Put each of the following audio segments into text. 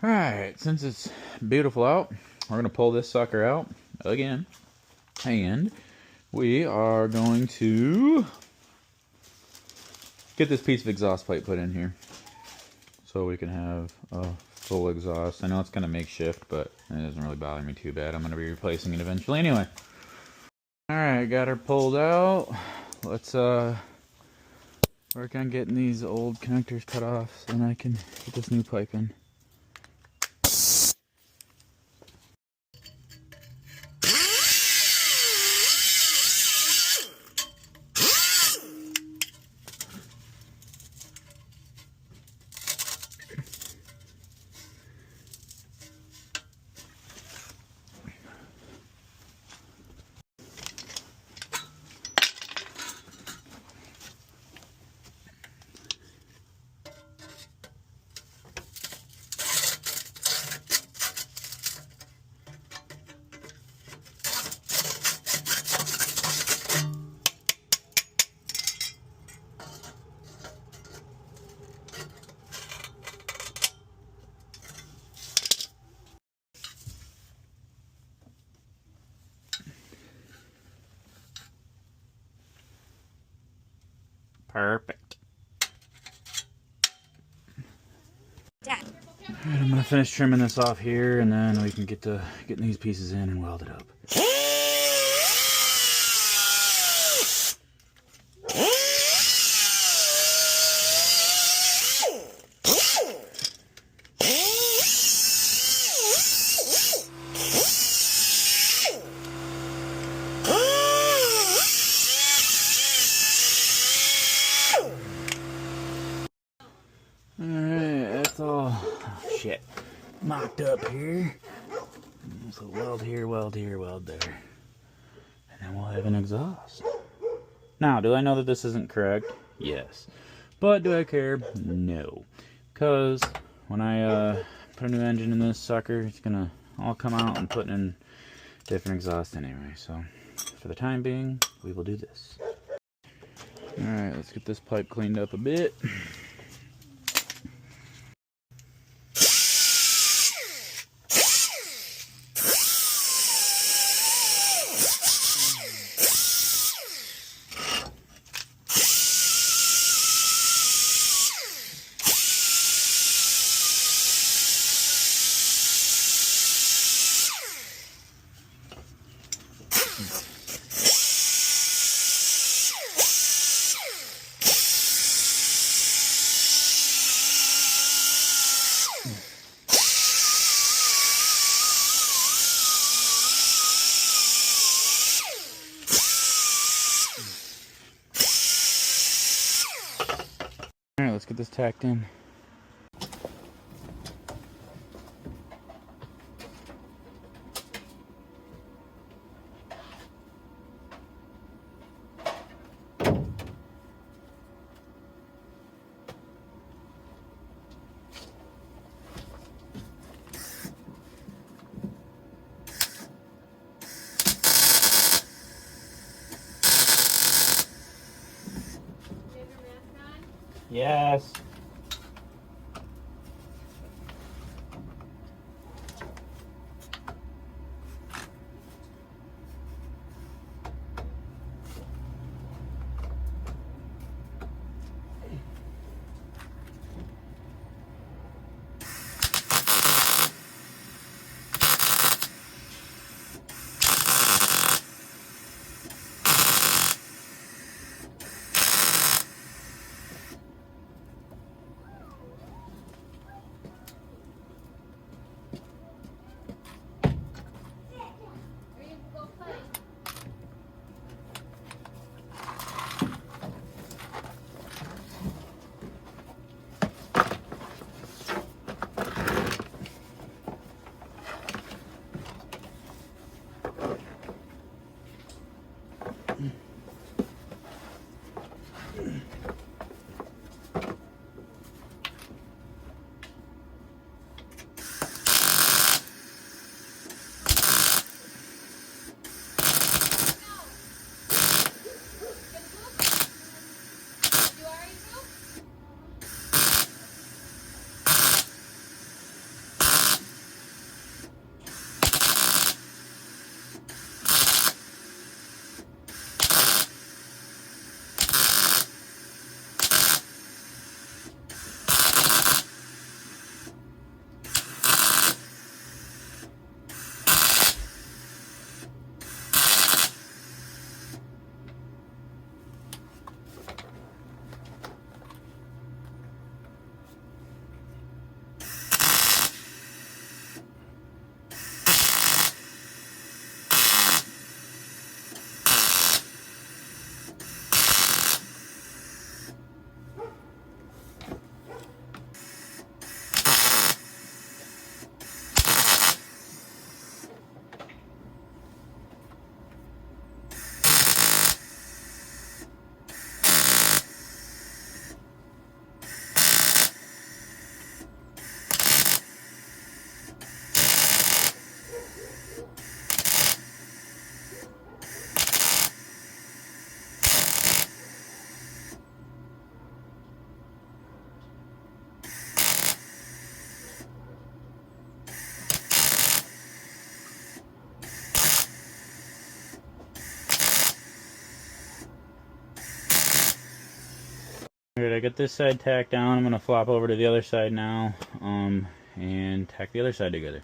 Alright, since it's beautiful out, we're going to pull this sucker out again. And we are going to get this piece of exhaust pipe put in here so we can have a full exhaust. I know it's kind of makeshift, but it doesn't really bother me too bad. I'm going to be replacing it eventually anyway. Alright, got her pulled out. Let's work on getting these old connectors cut off so then I can get this new pipe in. Perfect. Alright, I'm gonna finish trimming this off here, and then we can get to getting these pieces in and weld it up. Alright, that's all shit mocked up here. So weld here, weld here, weld there. And then we'll have an exhaust. Now, do I know that this isn't correct? Yes. But do I care? No. Because when I put a new engine in this sucker, it's gonna all come out and put in different exhaust anyway. So for the time being, we will do this. Alright, let's get this pipe cleaned up a bit. Alright, let's get this tacked in. Yes. I got this side tacked down. I'm going to flop over to the other side now and tack the other side together.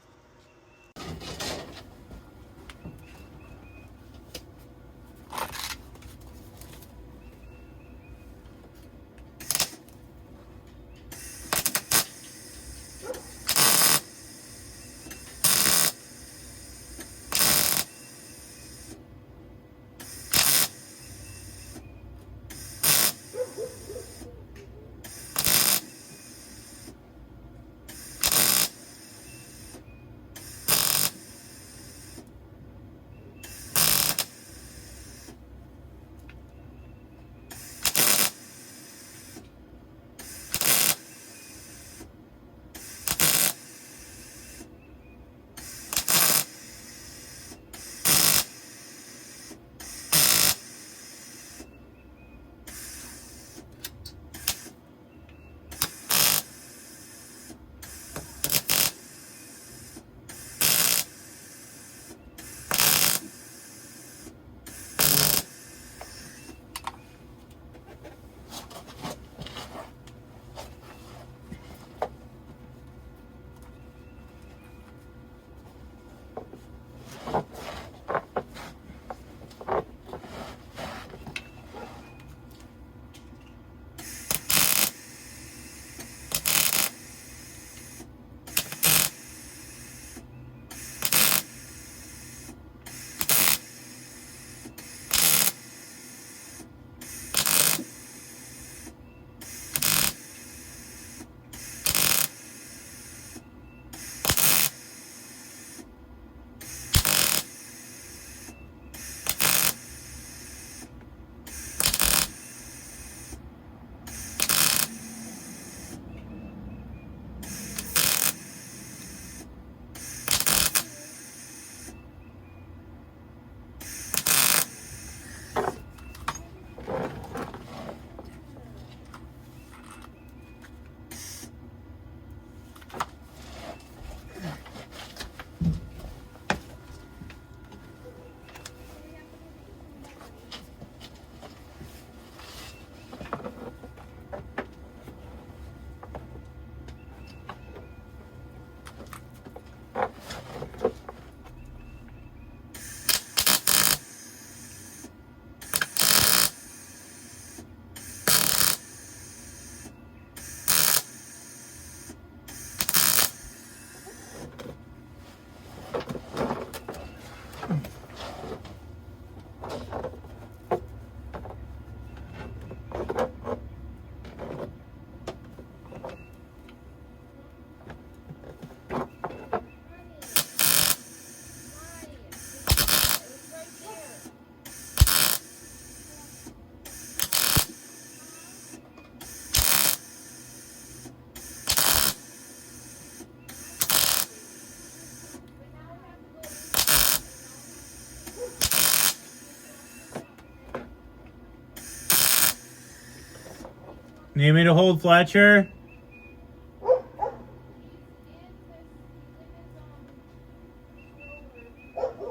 Need me to hold Fletcher?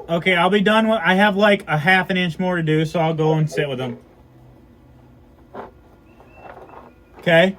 Okay, I'll be done. I have like a half an inch more to do, so I'll go and sit with him. Okay?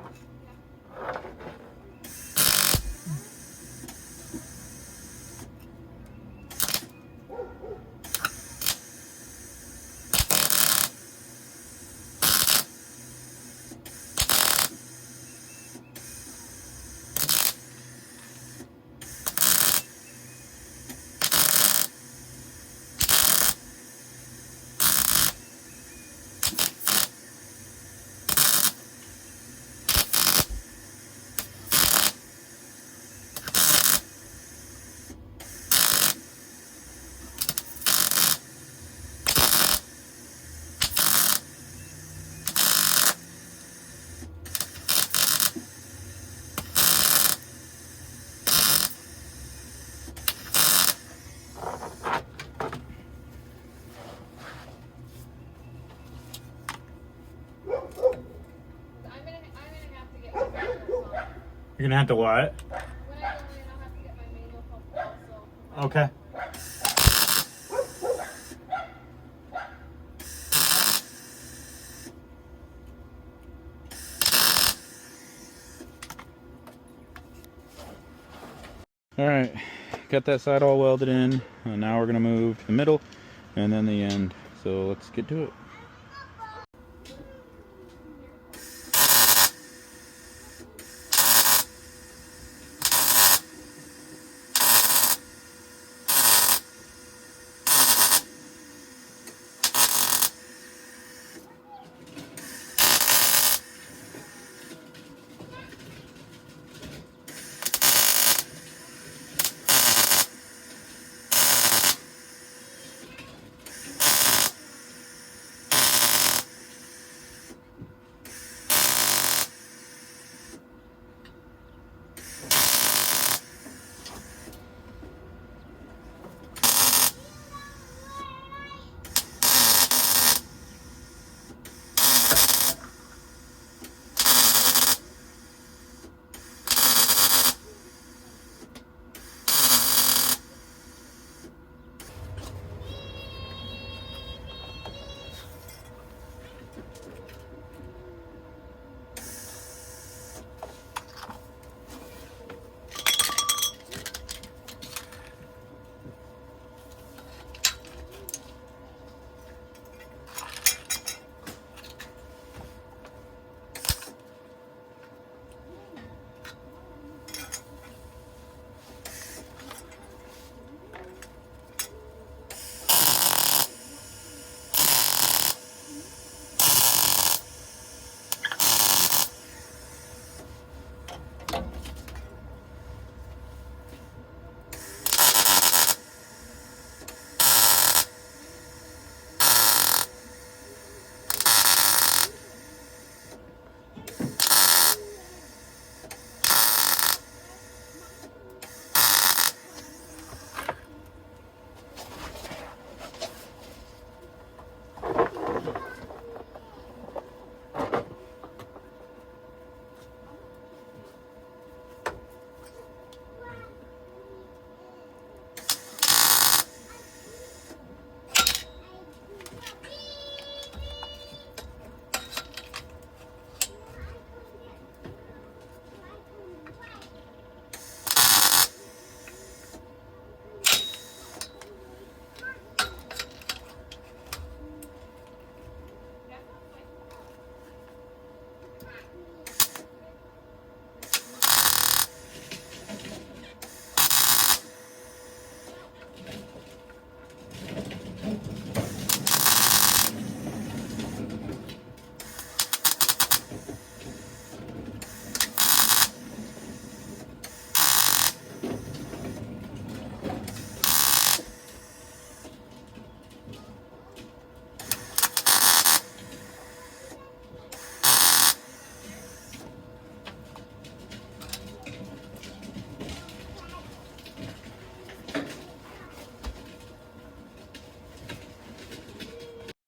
You're gonna have to what? When I go in, I'll have to get my manual pump also. Okay. Alright, got that side all welded in. Now we're going to move to the middle and then the end. So let's get to it.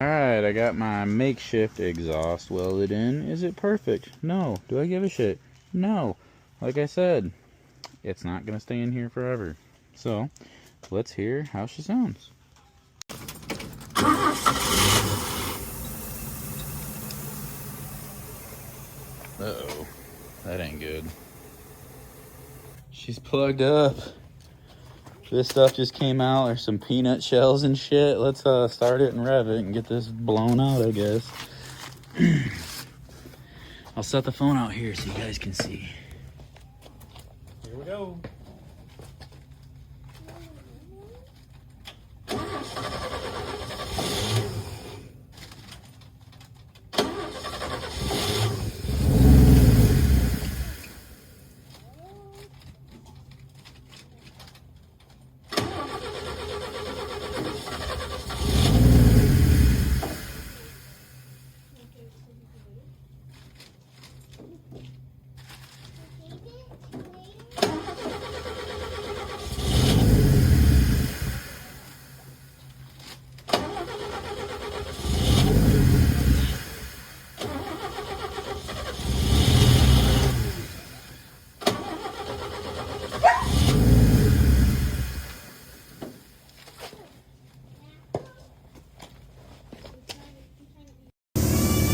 Alright, I got my makeshift exhaust welded in. Is it perfect? No. Do I give a shit? No. Like I said, it's not going to stay in here forever. So, let's hear how she sounds. Uh-oh. That ain't good. She's plugged up. This stuff just came out. There's some peanut shells and shit. Let's start it and rev it and get this blown out, I guess. I'll set the phone out here so you guys can see. Here we go.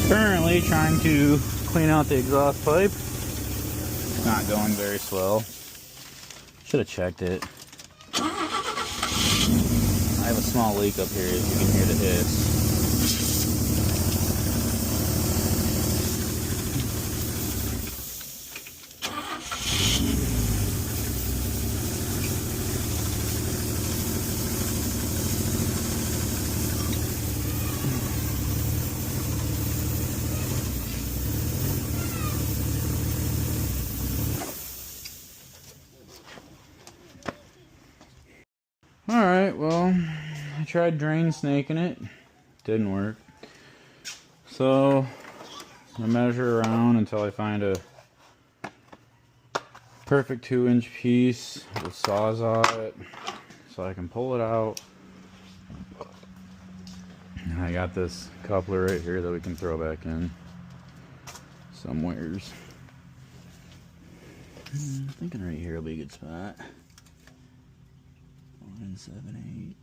Currently trying to clean out the exhaust pipe. It's not going very swell. Should have checked it. I have a small leak up here, as you can hear the hiss. Alright, well, I tried drain snaking it. Didn't work. So, I measure around until I find a perfect 2-inch piece with Sawzall it so I can pull it out. And I got this coupler right here that we can throw back in somewheres. I'm thinking right here will be a good spot. 1 7/8.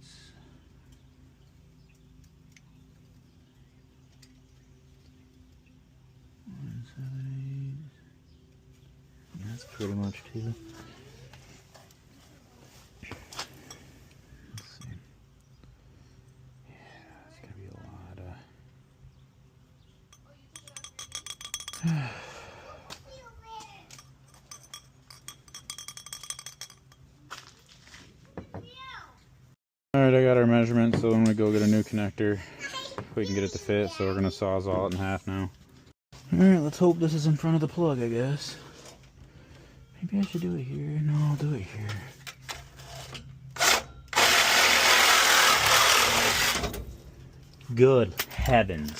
1 7/8. That's pretty much too. Let's see. Yeah, it's gonna be a lot of. Alright, I got our measurements, so when we go get a new connector, we can get it to fit, so we're going to Sawzall it in half now. Alright, let's hope this is in front of the plug, I guess. Maybe I should do it here. No, I'll do it here. Good heavens.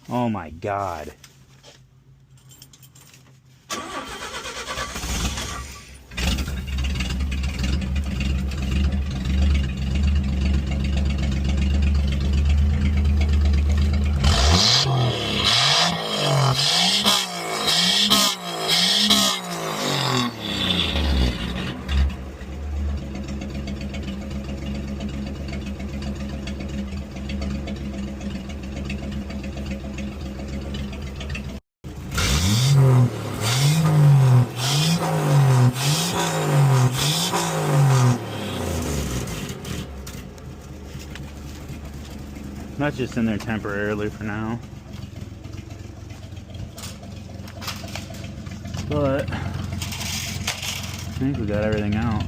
Oh my god. That's just in there temporarily for now. But I think we got everything out.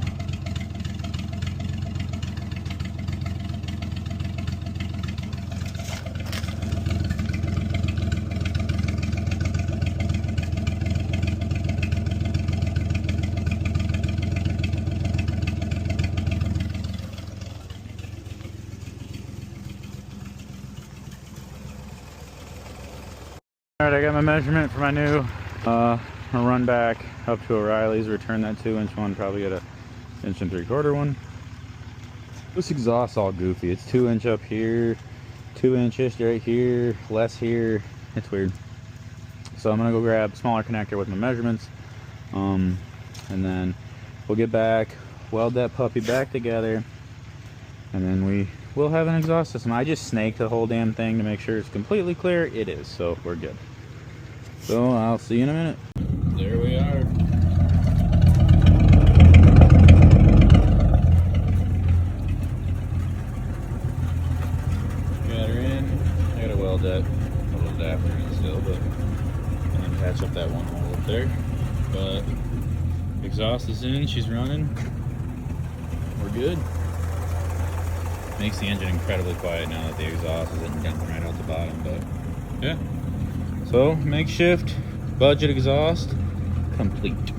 Alright, I got my measurement for my new run back up to O'Reilly's, return that 2-inch one, probably get a 1 3/4 one. This exhaust's all goofy. It's 2-inch up here, 2 inches right here, less here. It's weird. So I'm gonna go grab a smaller connector with my measurements, and then we'll get back, weld that puppy back together, and then we will have an exhaust system. I just snaked the whole damn thing to make sure it's completely clear. It is, so we're good. So I'll see you in a minute. There we are. Got her in. I gotta weld that little adapter in still, but and then patch up that one hole up there. But exhaust is in, she's running. We're good. Makes the engine incredibly quiet now that the exhaust isn't dumping right out the bottom, but yeah. So makeshift budget exhaust complete.